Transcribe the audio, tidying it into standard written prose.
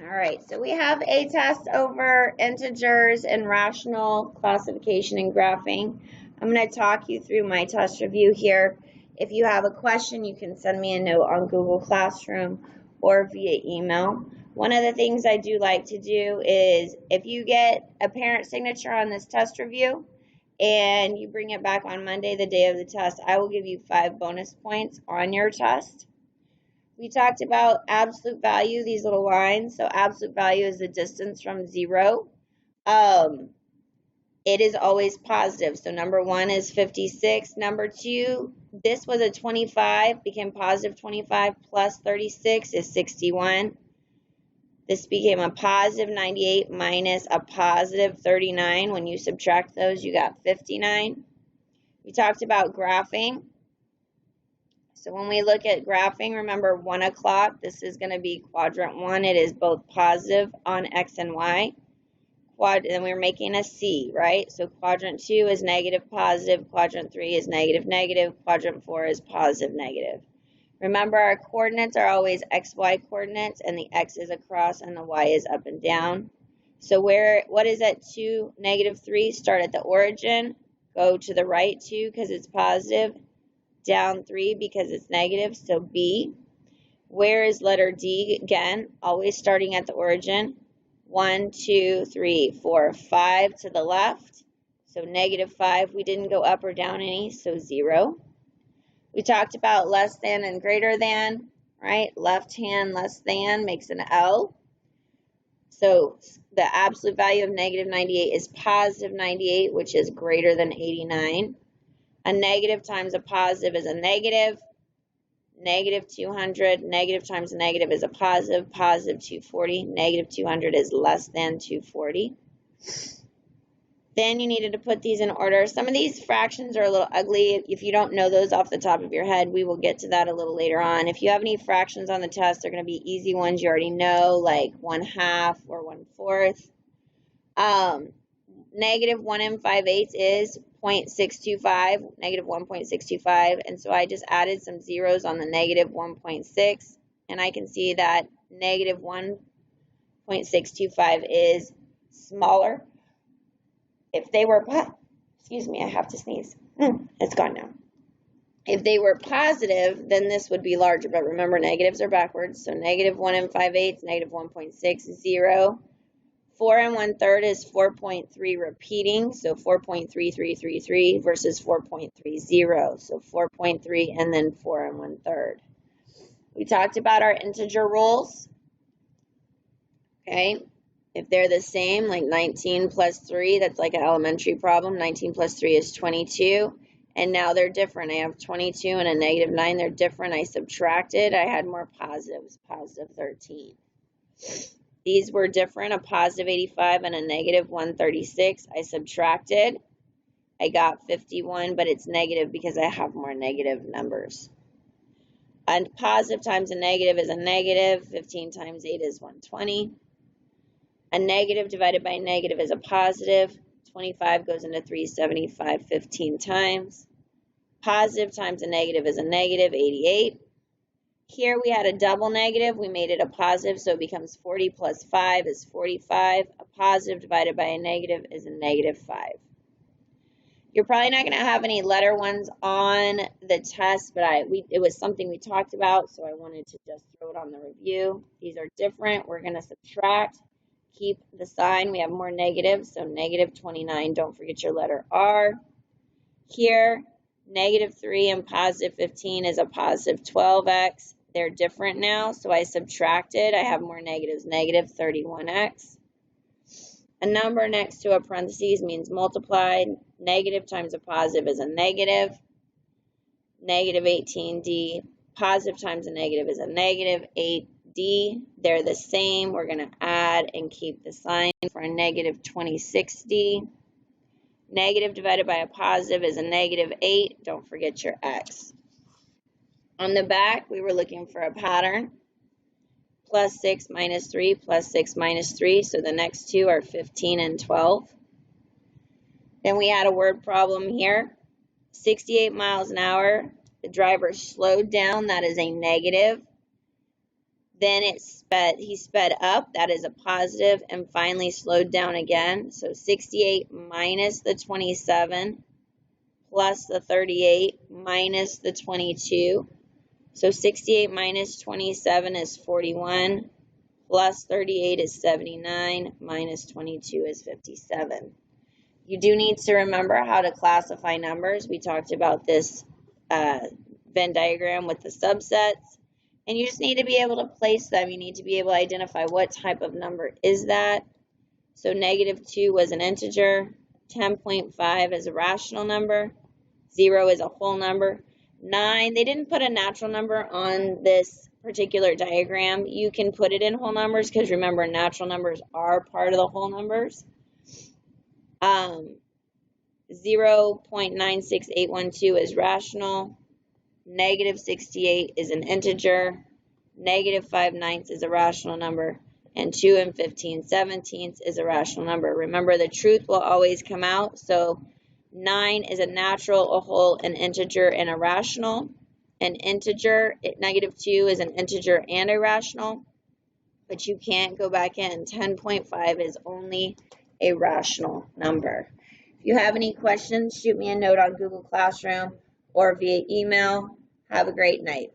All right, so we have a test over integers and rational classification and graphing. I'm going to talk you through my test review here. If you have a question, you can send me a note on Google Classroom or via email. One of the things I do like to do is if you get a parent signature on this test review and you bring it back on Monday, the day of the test, I will give you 5 bonus points on your test. We talked about absolute value, these little lines. So absolute value is the distance from 0. It is always positive. So number 1 is 56. Number 2, this was a 25, became positive 25 plus 36 is 61. This became a positive 98 minus a positive 39. When you subtract those, you got 59. We talked about graphing. So when we look at graphing, remember 1 o'clock, this is going to be quadrant 1. It is both positive on X and Y. And we're making a C, right? So quadrant 2 is negative, positive. Quadrant 3 is negative, negative. Quadrant 4 is positive, negative. Remember, our coordinates are always XY coordinates, and the X is across and the Y is up and down. So what is at 2, negative 3? Start at the origin. Go to the right 2 because it's positive. Down 3 because it's negative, so B. Where is letter D? Again, always starting at the origin. 1, 2, 3, 4, 5 to the left. So negative 5, we didn't go up or down any, so 0. We talked about less than and greater than, right? Left hand less than makes an L. So the absolute value of negative 98 is positive 98, which is greater than 89. A negative times a positive is a negative. Negative 200, negative times a negative is a positive. Positive 240, negative 200 is less than 240. Then you needed to put these in order. Some of these fractions are a little ugly. If you don't know those off the top of your head, we will get to that a little later on. If you have any fractions on the test, they're going to be easy ones you already know, like 1/2 or 1/4. Negative 1 5/8 is 0.625, negative 1.625, and so I just added some zeros on the negative 1.6, and I can see that negative 1.625 is smaller. If they were, excuse me, I have to sneeze. It's gone now. If they were positive, then this would be larger, but remember negatives are backwards, so negative 1 5/8, negative 1.60. 4 1/3 is 4.3 repeating, so 4.3333 versus 4.30, so 4.3 and then 4 1/3. We talked about our integer rules, okay? If they're the same, like 19 plus 3, that's like an elementary problem. 19 plus 3 is 22, and now they're different. I have 22 and a negative 9. They're different. I subtracted. I had more positives, positive 13. These were different, a positive 85 and a negative 136. I subtracted. I got 51, but it's negative because I have more negative numbers. A positive times a negative is a negative. 15 times 8 is 120. A negative divided by a negative is a positive. 25 goes into 375 15 times. Positive times a negative is a negative, 88. Here we had a double negative. We made it a positive, so it becomes 40 plus 5 is 45. A positive divided by a negative is a negative 5. You're probably not going to have any letter ones on the test, but it was something we talked about, so I wanted to just throw it on the review. These are different. We're going to subtract. Keep the sign. We have more negatives, so negative 29. Don't forget your letter R. Here, negative 3 and positive 15 is a positive 12x. They're different now, so I subtracted. I have more negatives, negative 31x. A number next to a parentheses means multiplied. Negative times a positive is a negative. Negative 18d. Positive times a negative is a negative 8d. They're the same. We're going to add and keep the sign for a negative 26d. Negative divided by a positive is a negative 8. Don't forget your x. On the back, we were looking for a pattern. Plus 6 minus 3, plus 6 minus 3. So the next two are 15 and 12. Then we had a word problem here. 68 miles an hour. The driver slowed down. That is a negative. Then he sped up, that is a positive, and finally slowed down again. So 68 minus the 27 plus the 38 minus the 22. So 68 minus 27 is 41, plus 38 is 79, minus 22 is 57. You do need to remember how to classify numbers. We talked about this Venn diagram with the subsets. And you just need to be able to place them. You need to be able to identify what type of number is that. So -2 was an integer. 10.5 is a rational number. 0 is a whole number. 9, they didn't put a natural number on this particular diagram. You can put it in whole numbers because remember, natural numbers are part of the whole numbers. 0.96812 is rational. -68 is an integer. -5/9 is a rational number. And 2 15/17 is a rational number. Remember, the truth will always come out. So 9 is a natural, a whole, an integer, and a rational. An integer, -2 is an integer and a rational. But you can't go back in. 10.5 is only a rational number. If you have any questions, shoot me a note on Google Classroom or via email. Have a great night.